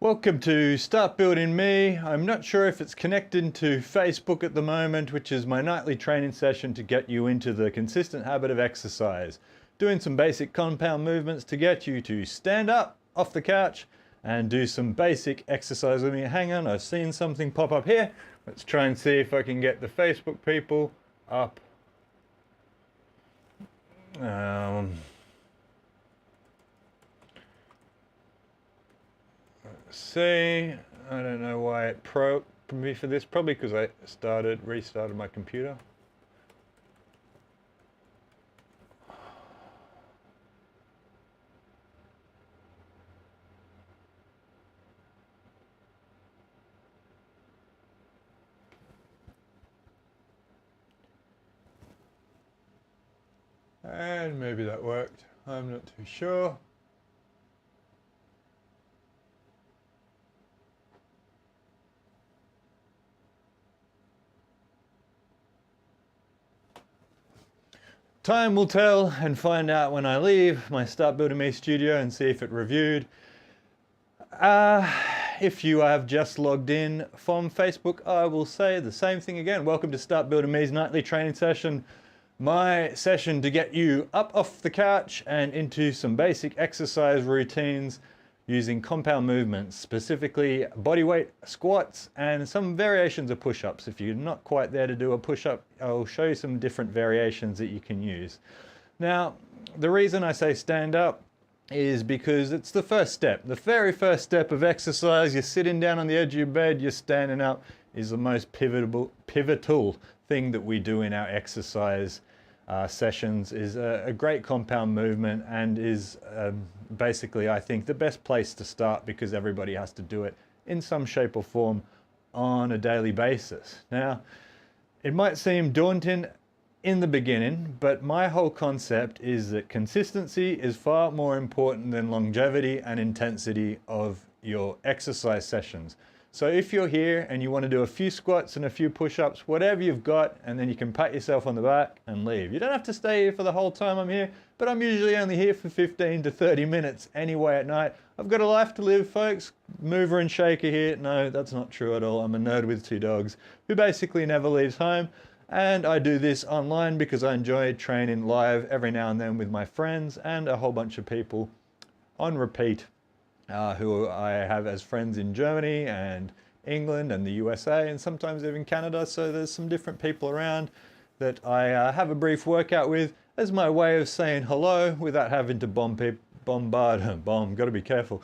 Welcome to Start Building Me. I'm not sure if it's connected to Facebook at the moment, which is my nightly training session to get you into the consistent habit of exercise. Doing some basic compound movements to get you to stand up off the couch and do some basic exercise with me. Hang on, I've seen something pop up here. Let's try and see if I can get the Facebook people up. See, I don't know why it probed me for this, probably because I restarted my computer. And maybe that worked, I'm not too sure. Time will tell and find out when I leave my Start Building Me studio and see if it reviewed. If you have just logged in from Facebook, I will say the same thing again. Welcome to Start Building Me's nightly training session. My session to get you up off the couch and into some basic exercise routines using compound movements, specifically bodyweight squats and some variations of push-ups. If you're not quite there to do a push-up, I'll show you some different variations that you can use. Now, the reason I say stand up is because it's the first step. The very first step of exercise, you're sitting down on the edge of your bed, you're standing up, is the most pivotal thing that we do in our exercise sessions. Is a great compound movement and is basically, I think, the best place to start because everybody has to do it in some shape or form on a daily basis. Now, it might seem daunting in the beginning, but my whole concept is that consistency is far more important than longevity and intensity of your exercise sessions. So if you're here and you want to do a few squats and a few push-ups, whatever you've got, and then you can pat yourself on the back and leave. You don't have to stay here for the whole time I'm here, but I'm usually only here for 15 to 30 minutes anyway at night. I've got a life to live, folks. Mover and shaker here. No, that's not true at all. I'm a nerd with 2 dogs who basically never leaves home. And I do this online because I enjoy training live every now and then with my friends and a whole bunch of people on repeat. Who I have as friends in Germany and England and the USA and sometimes even Canada. So there's some different people around that I have a brief workout with as my way of saying hello without having to gotta be careful.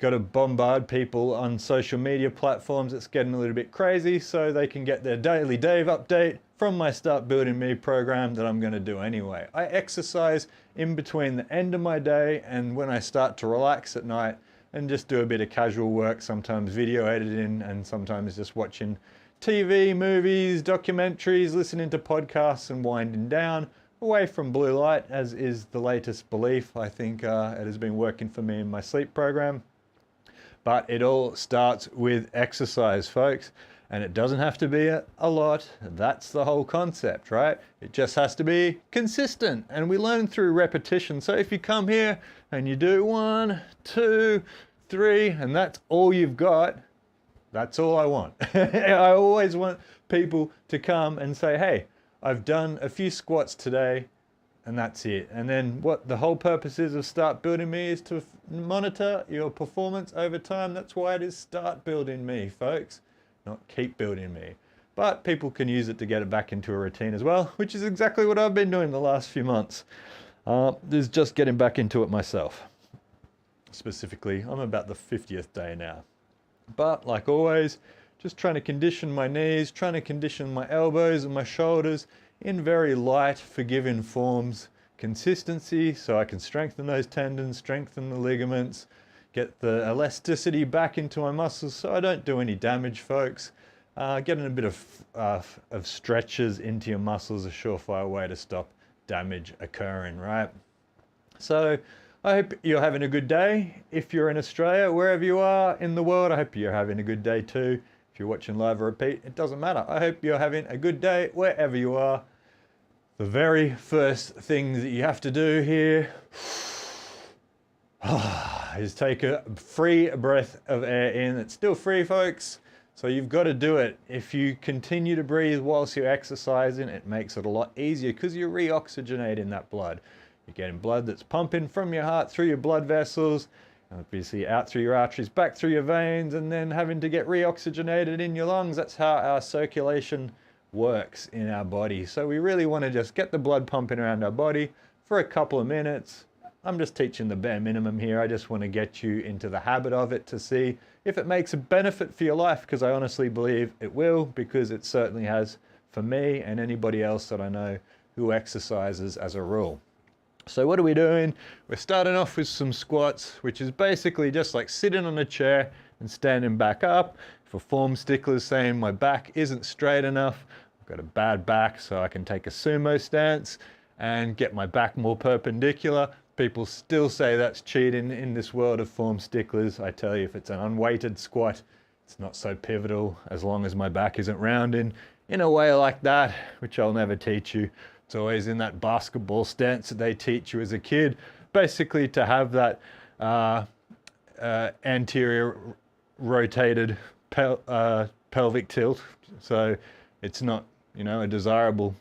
Got to bombard people on social media platforms. It's getting a little bit crazy, so they can get their daily Dave update from my Start Building Me program that I'm going to do anyway. I exercise in between the end of my day and when I start to relax at night and just do a bit of casual work, sometimes video editing and sometimes just watching TV, movies, documentaries, listening to podcasts and winding down away from blue light, as is the latest belief. I think it has been working for me in my sleep program. But it all starts with exercise, folks. And it doesn't have to be a lot. That's the whole concept, right? It just has to be consistent. And we learn through repetition. So if you come here and you do 1, 2, 3, and that's all you've got, that's all I want. I always want people to come and say, hey, I've done a few squats today, and that's it. And then what the whole purpose is of Start Building Me is to monitor your performance over time. That's why it is Start Building Me, folks, not Keep Building Me. But people can use it to get it back into a routine as well, which is exactly what I've been doing the last few months. Is just getting back into it myself. Specifically, I'm about the 50th day now. But like always, just trying to condition my knees, trying to condition my elbows and my shoulders in very light, forgiving forms. Consistency, so I can strengthen those tendons, strengthen the ligaments, get the elasticity back into my muscles so I don't do any damage, folks. Getting a bit of stretches into your muscles is a surefire way to stop damage occurring, right? So I hope you're having a good day. If you're in Australia, wherever you are in the world, I hope you're having a good day too. If you're watching live or repeat, it doesn't matter. I hope you're having a good day wherever you are. The very first thing that you have to do here is take a free breath of air in. It's still free, folks. So you've got to do it. If you continue to breathe whilst you're exercising, it makes it a lot easier because you're reoxygenating that blood. You're getting blood that's pumping from your heart through your blood vessels, obviously out through your arteries, back through your veins, and then having to get reoxygenated in your lungs. That's how our circulation works in our body. So we really want to just get the blood pumping around our body for a couple of minutes. I'm just teaching the bare minimum here. I just want to get you into the habit of it to see if it makes a benefit for your life, because I honestly believe it will, because it certainly has for me and anybody else that I know who exercises as a rule. So what are we doing? We're starting off with some squats, which is basically just like sitting on a chair and standing back up. For form sticklers saying my back isn't straight enough, I've got a bad back, so I can take a sumo stance and get my back more perpendicular. People still say that's cheating in this world of form sticklers. I tell you, if it's an unweighted squat, it's not so pivotal as long as my back isn't rounding in a way like that, which I'll never teach you. It's always in that basketball stance that they teach you as a kid, basically to have that anterior rotated pelvic tilt. So it's not, you know, a desirable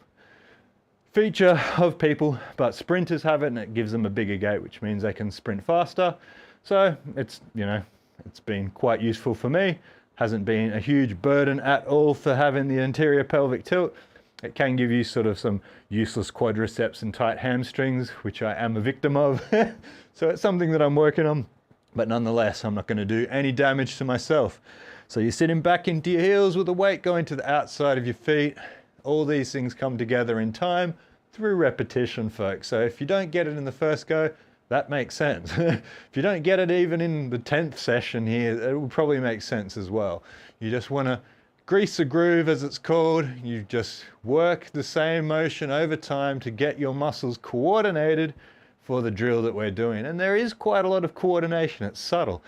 feature of people, but sprinters have it and it gives them a bigger gait, which means they can sprint faster. So it's, you know, it's been quite useful for me. Hasn't been a huge burden at all for having the anterior pelvic tilt. It can give you sort of some useless quadriceps and tight hamstrings, which I am a victim of. So it's something that I'm working on, but nonetheless, I'm not going to do any damage to myself. So you're sitting back into your heels with the weight going to the outside of your feet. All these things come together in time through repetition, folks. So if you don't get it in the first go, that makes sense. If you don't get it even in the 10th session here, it will probably make sense as well. You just want to grease the groove, as it's called. You just work the same motion over time to get your muscles coordinated for the drill that we're doing. And there is quite a lot of coordination. It's subtle.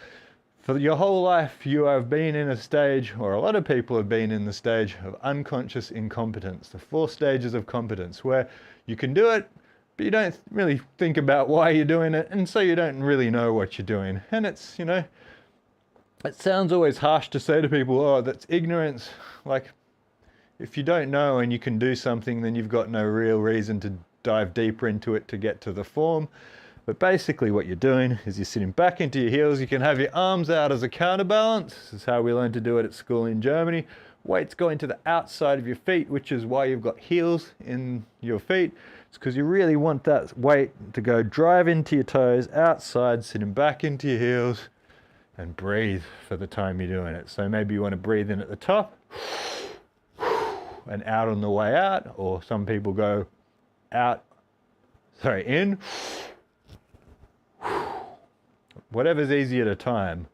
For your whole life, you have been in a stage, or a lot of people have been in the stage of unconscious incompetence, the 4 stages of competence, where you can do it, but you don't really think about why you're doing it, and so you don't really know what you're doing. And it's, you know, it sounds always harsh to say to people, oh, that's ignorance. Like, if you don't know and you can do something, then you've got no real reason to dive deeper into it to get to the form. But basically what you're doing is you're sitting back into your heels. You can have your arms out as a counterbalance. This is how we learned to do it at school in Germany. Weights going to the outside of your feet, which is why you've got heels in your feet. It's because you really want that weight to go drive into your toes, outside, sitting back into your heels, and breathe for the time you're doing it. So maybe you want to breathe in at the top and out on the way out, or some people go in. Whatever's easier to time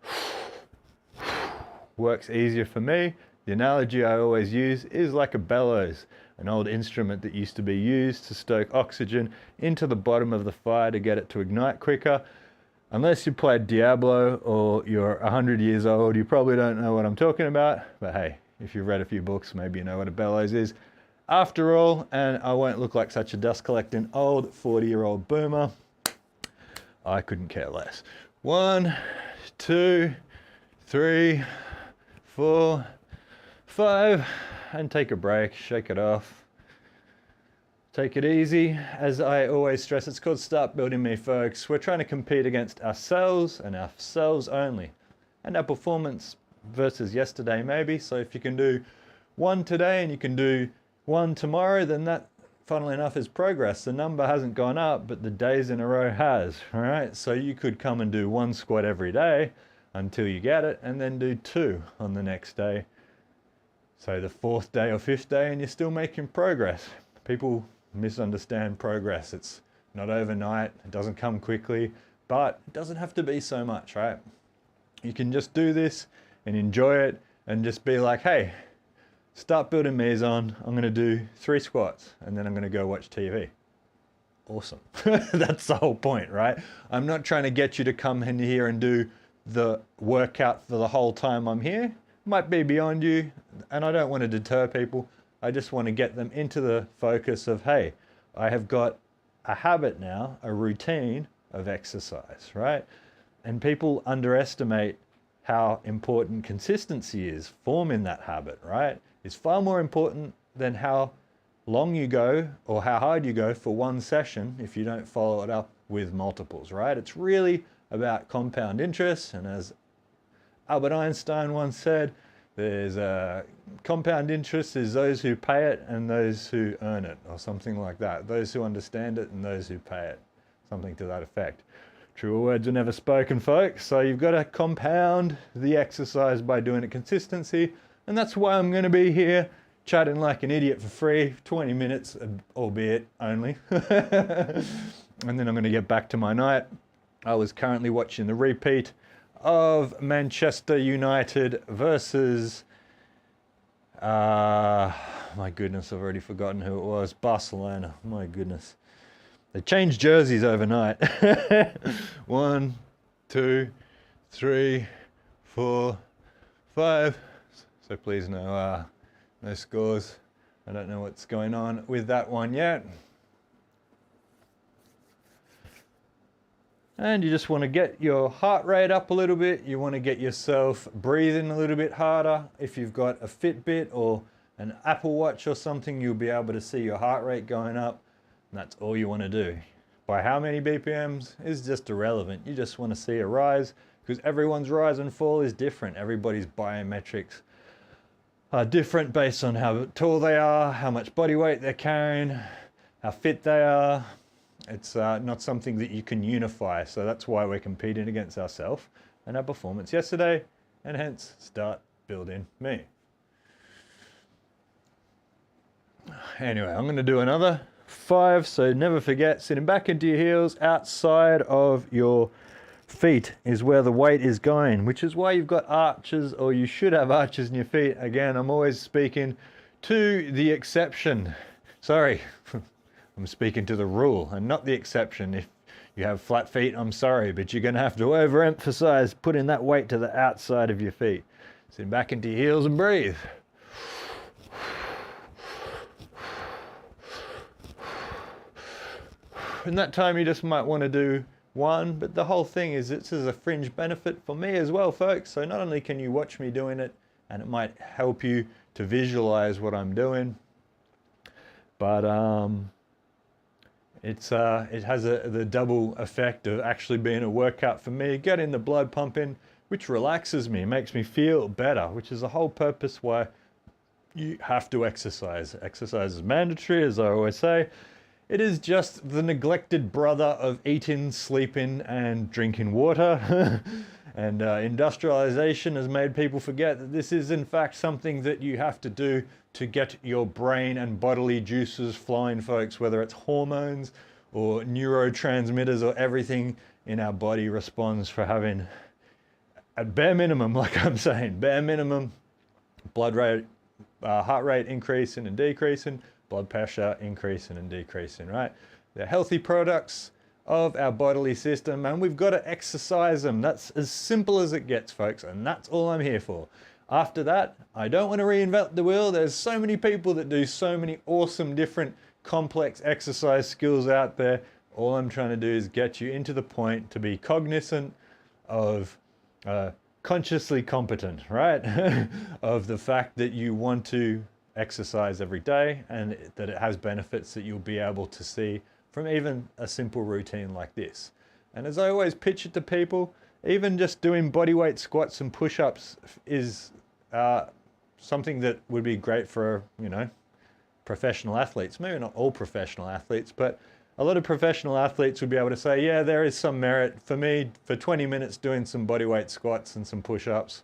works easier for me. The analogy I always use is like a bellows, an old instrument that used to be used to stoke oxygen into the bottom of the fire to get it to ignite quicker. Unless you played Diablo or you're 100 years old, you probably don't know what I'm talking about. But hey, if you've read a few books, maybe you know what a bellows is. After all, and I won't look like such a dust collecting old 40-year-old boomer, I couldn't care less. 1, 2, 3, 4, 5, and take a break, shake it off. Take it easy. As I always stress, it's called Start Building Me, folks. We're trying to compete against ourselves and ourselves only, and our performance versus yesterday maybe. So if you can do 1 today and you can do 1 tomorrow, then that, funnily enough, is progress. The number hasn't gone up, but the days in a row has, all right? So you could come and do 1 squat every day until you get it, and then do 2 on the next day. So the 4th day or 5th day, and you're still making progress. People misunderstand progress. It's not overnight, it doesn't come quickly, but it doesn't have to be so much, right? You can just do this and enjoy it and just be like, hey, Start Building Me is on. I'm going to do 3 squats and then I'm going to go watch TV. Awesome. That's the whole point, right? I'm not trying to get you to come in here and do the workout for the whole time I'm here. Might be beyond you, and I don't want to deter people. I just want to get them into the focus of, hey, I have got a habit now, a routine of exercise, right? And people underestimate how important consistency is. Forming that habit, right? It's far more important than how long you go or how hard you go for one session if you don't follow it up with multiples, right? It's really about compound interest. And as Albert Einstein once said, there's a compound interest is those who pay it and those who earn it, or something like that. Those who understand it and those who pay it, something to that effect. Truer words are never spoken, folks. So you've got to compound the exercise by doing it consistency. And that's why I'm going to be here chatting like an idiot for free, 20 minutes, albeit only. And then I'm going to get back to my night. I was currently watching the repeat of Manchester United versus, my goodness, I've already forgotten who it was. Barcelona, my goodness. They changed jerseys overnight. 1, 2, 3, 4, 5. So please no scores. I don't know what's going on with that one yet. And you just want to get your heart rate up a little bit. You want to get yourself breathing a little bit harder. If you've got a Fitbit or an Apple Watch or something, you'll be able to see your heart rate going up. And that's all you want to do. By how many BPMs is just irrelevant. You just want to see a rise, because everyone's rise and fall is different. Everybody's biometrics are different based on how tall they are, how much body weight they're carrying, how fit they are. It's not something that you can unify. So that's why we're competing against ourselves and our performance yesterday, and hence start building me. Anyway, I'm going to do another 5. So never forget, sitting back into your heels, outside of your feet is where the weight is going, which is why you've got arches, or you should have arches in your feet. Again, I'm always speaking to the exception. Sorry, I'm speaking to the rule and not the exception. If you have flat feet, I'm sorry, but you're going to have to overemphasize putting that weight to the outside of your feet. Sitting back into your heels and breathe. And that time you just might want to do 1, but the whole thing is this is a fringe benefit for me as well, folks. So not only can you watch me doing it, and it might help you to visualize what I'm doing, but it has the double effect of actually being a workout for me, getting the blood pumping, which relaxes me, makes me feel better, which is the whole purpose why you have to exercise. Exercise is mandatory, as I always say. It is just the neglected brother of eating, sleeping, and drinking water. And industrialization has made people forget that this is in fact something that you have to do to get your brain and bodily juices flowing, folks, whether it's hormones or neurotransmitters or everything in our body responds for having, at bare minimum, like I'm saying, bare minimum, blood rate, heart rate increasing and decreasing, blood pressure increasing and decreasing, right? They're healthy products of our bodily system, and we've got to exercise them. That's as simple as it gets, folks, and that's all I'm here for. After that, I don't want to reinvent the wheel. There's so many people that do so many awesome, different, complex exercise skills out there. All I'm trying to do is get you into the point to be cognizant of consciously competent, right? Of the fact that you want to exercise every day, and that it has benefits that you'll be able to see from even a simple routine like this. And as I always pitch it to people, even just doing bodyweight squats and push-ups is something that would be great for, you know, professional athletes. Maybe not all professional athletes, but a lot of professional athletes would be able to say, yeah, there is some merit for me for 20 minutes doing some bodyweight squats and some push-ups,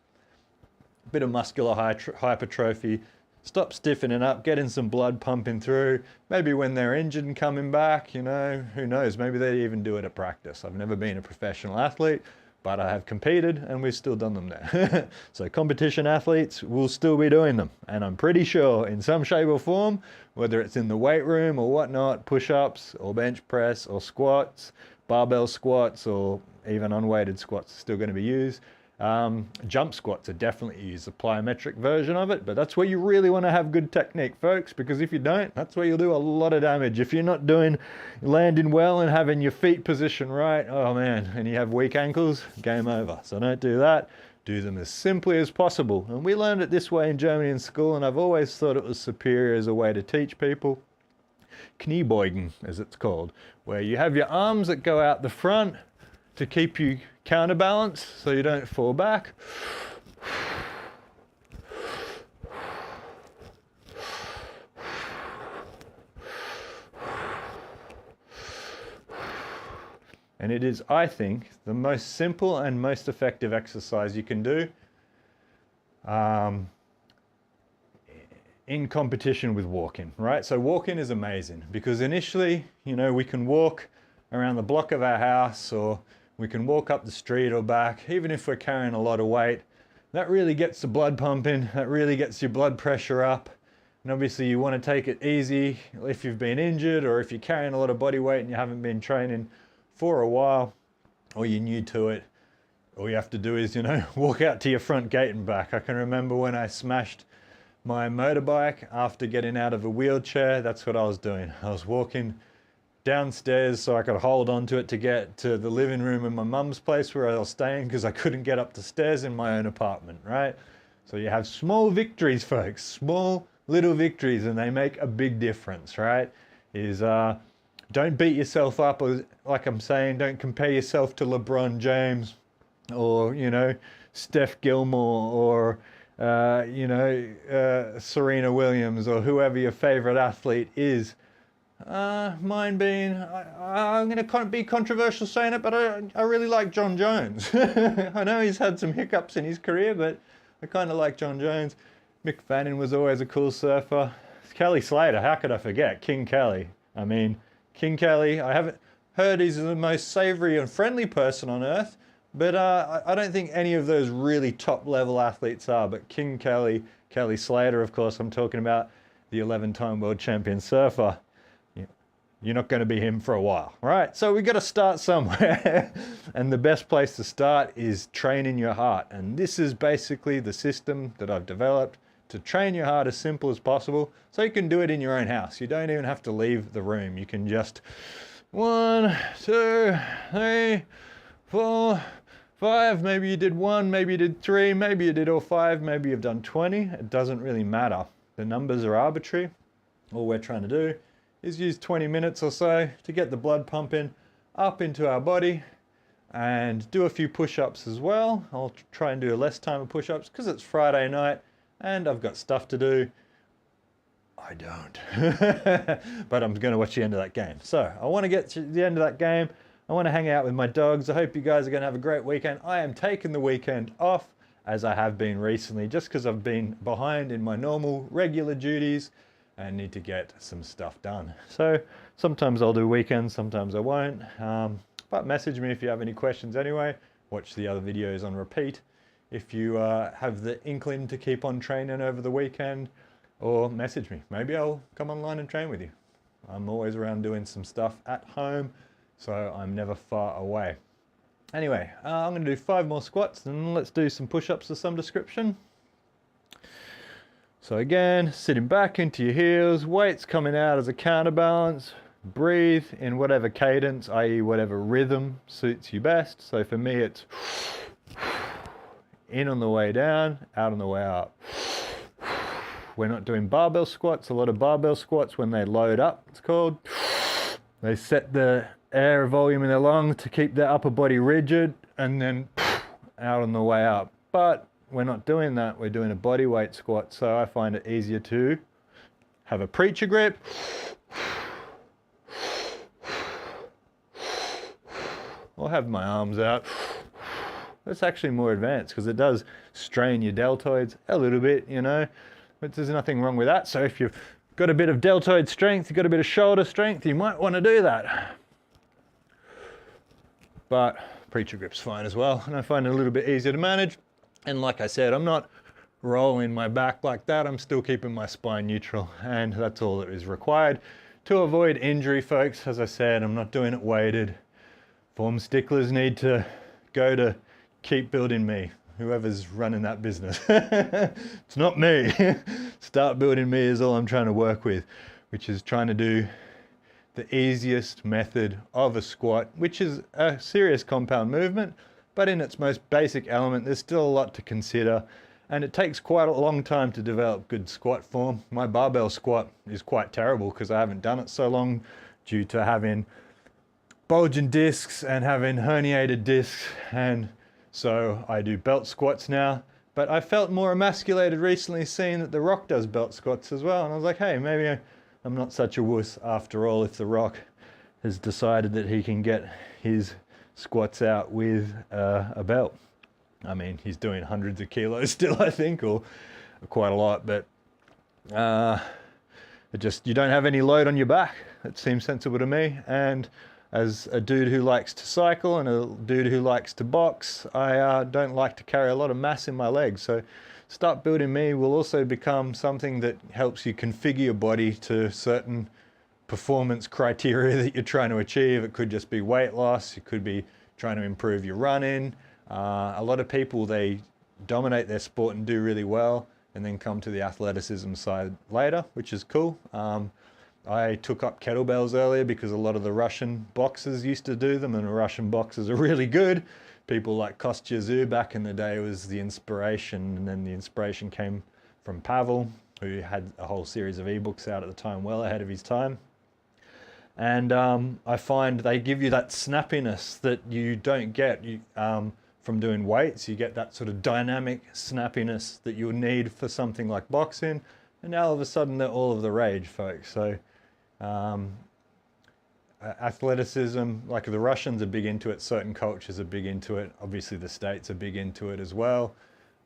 a bit of muscular hypertrophy, stop stiffening up, getting some blood pumping through. Maybe when they're injured and coming back, you know, who knows, maybe they even do it at practice. I've never been a professional athlete, but I have competed and we've still done them there. So competition athletes will still be doing them. And I'm pretty sure in some shape or form, whether it's in the weight room or whatnot, push-ups or bench press or squats, barbell squats or even unweighted squats are still going to be used. Jump squats are definitely used, a plyometric version of it, but that's where you really want to have good technique, folks, because if you don't, that's where you'll do a lot of damage. If you're not landing well and having your feet positioned right, oh man, and you have weak ankles, game over. So don't do that. Do them as simply as possible. And we learned it this way in Germany in school, and I've always thought it was superior as a way to teach people. Kniebeugen, as it's called, where you have your arms that go out the front to keep you counterbalanced so you don't fall back. And it is, I think, the most simple and most effective exercise you can do in competition with walking, right? So walking is amazing because initially, you know, we can walk around the block of our house, or we can walk up the street or back, even if we're carrying a lot of weight. That really gets the blood pumping, that really gets your blood pressure up. And obviously you want to take it easy if you've been injured, or if you're carrying a lot of body weight and you haven't been training for a while, or you're new to it. All you have to do is, you know, walk out to your front gate and back. I can remember when I smashed my motorbike after getting out of a wheelchair, that's what I was doing. I was walking downstairs so I could hold on to it to get to the living room in my mum's place where I was staying, because I couldn't get up the stairs in my own apartment, right? So you have small victories, folks, small little victories, and they make a big difference, right? Don't beat yourself up, or like I'm saying, don't compare yourself to LeBron James or, you know, Steph Gilmore or, Serena Williams, or whoever your favorite athlete is. Mine being, I'm going to be controversial saying it, but I really like John Jones. I know he's had some hiccups in his career, but I kind of like John Jones. Mick Fanning was always a cool surfer. Kelly Slater, how could I forget? King Kelly. I mean, King Kelly, I haven't heard he's the most savory and friendly person on earth, but I don't think any of those really top level athletes are. But King Kelly, Kelly Slater, of course, I'm talking about, the 11-time world champion surfer. You're not going to be him for a while, right? So we've got to start somewhere. And the best place to start is training your heart. And this is basically the system that I've developed to train your heart as simple as possible, so you can do it in your own house. You don't even have to leave the room. You can just 1, 2, 3, 4, 5. Maybe you did 1, maybe you did 3, maybe you did all 5, maybe you've done 20. It doesn't really matter. The numbers are arbitrary. All we're trying to do is use 20 minutes or so to get the blood pumping up into our body, and do a few push-ups as well. I'll try and do less time of push-ups because it's Friday night and I've got stuff to do. I don't. But I'm going to watch the end of that game. So I want to get to the end of that game. I want to hang out with my dogs. I hope you guys are going to have a great weekend. I am taking the weekend off, as I have been recently, just because I've been behind in my normal regular duties and need to get some stuff done. So sometimes I'll do weekends, sometimes I won't. But message me if you have any questions anyway. Watch the other videos on repeat if you have the inkling to keep on training over the weekend, or message me. Maybe I'll come online and train with you. I'm always around doing some stuff at home, so I'm never far away. Anyway, I'm going to do 5 more squats, and let's do some push-ups of some description. So again, sitting back into your heels, weights coming out as a counterbalance. Breathe in whatever cadence, i.e. whatever rhythm suits you best. So for me, it's in on the way down, out on the way up. We're not doing barbell squats. A lot of barbell squats, when they load up, it's called, they set the air volume in their lungs to keep their upper body rigid, and then out on the way up. But we're not doing that. We're doing a body weight squat. So I find it easier to have a preacher grip, or have my arms out. It's actually more advanced because it does strain your deltoids a little bit, you know, but there's nothing wrong with that. So if you've got a bit of deltoid strength, you've got a bit of shoulder strength, you might want to do that. But preacher grip's fine as well, and I find it a little bit easier to manage. And like I said, I'm not rolling my back like that. I'm still keeping my spine neutral, and that's all that is required to avoid injury, folks. As I said, I'm not doing it weighted. Form sticklers need to go to Keep Building Me. whoever's running that business. It's not me. Start building me is all I'm trying to work with, which is trying to do the easiest method of a squat, which is a serious compound movement, but in its most basic element, there's still a lot to consider, and it takes quite a long time to develop good squat form. My barbell squat is quite terrible because I haven't done it so long due to having bulging discs and having herniated discs, and so I do belt squats now. But I felt more emasculated recently seeing that The Rock does belt squats as well, and I was like, hey, maybe I'm not such a wuss after all if The Rock has decided that he can get his squats out with a belt. I mean, he's doing hundreds of kilos still, I think, or quite a lot, but you don't have any load on your back. It seems sensible to me. And as a dude who likes to cycle and a dude who likes to box, I don't like to carry a lot of mass in my legs. So Start Building Me will also become something that helps you configure your body to certain performance criteria that you're trying to achieve. It could just be weight loss. It could be trying to improve your running. A lot of people, they dominate their sport and do really well and then come to the athleticism side later, which is cool. I took up kettlebells earlier because a lot of the Russian boxers used to do them, and the Russian boxers are really good. People like Kostya Tszyu back in the day was the inspiration, and then the inspiration came from Pavel, who had a whole series of ebooks out at the time, well ahead of his time. And I find they give you that snappiness that you don't get from doing weights. You get that sort of dynamic snappiness that you'll need for something like boxing. And now all of a sudden they're all of the rage, folks. So athleticism, like the Russians are big into it, certain cultures are big into it. Obviously the States are big into it as well.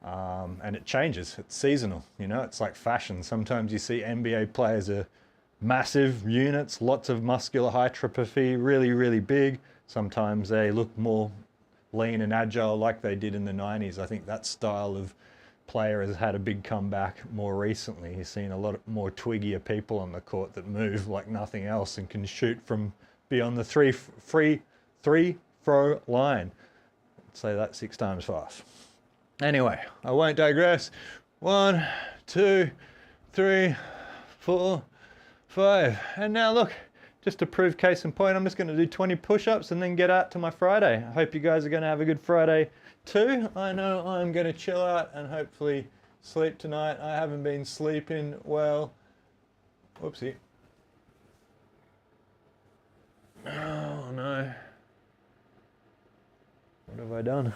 And it changes, it's seasonal, you know, it's like fashion. Sometimes you see NBA players are massive units, lots of muscular hypertrophy, really, really big. Sometimes they look more lean and agile like they did in the 90s. I think that style of player has had a big comeback more recently. You've seen a lot more twiggier people on the court that move like nothing else and can shoot from beyond the three throw line. I'd say that 6 times fast. Anyway, I won't digress. 1, 2, 3, 4, 5. And now look, just to prove case in point, I'm just going to do 20 push-ups and then get out to my Friday. I hope you guys are going to have a good Friday too. I know I'm going to chill out and hopefully sleep tonight. I haven't been sleeping well. Whoopsie. Oh no. What have I done?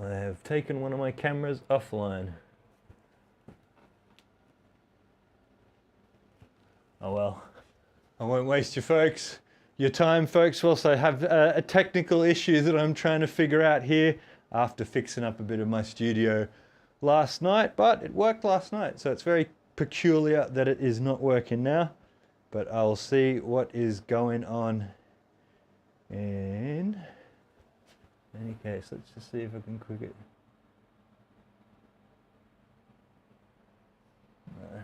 I have taken one of my cameras offline. Oh well, I won't waste your time, folks, whilst I have a technical issue that I'm trying to figure out here after fixing up a bit of my studio last night, but it worked last night, so it's very peculiar that it is not working now, but I'll see what is going on. In any case, let's just see if I can click it. No.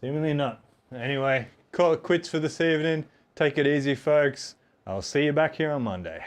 Seemingly not. Anyway, call it quits for this evening. Take it easy, folks. I'll see you back here on Monday.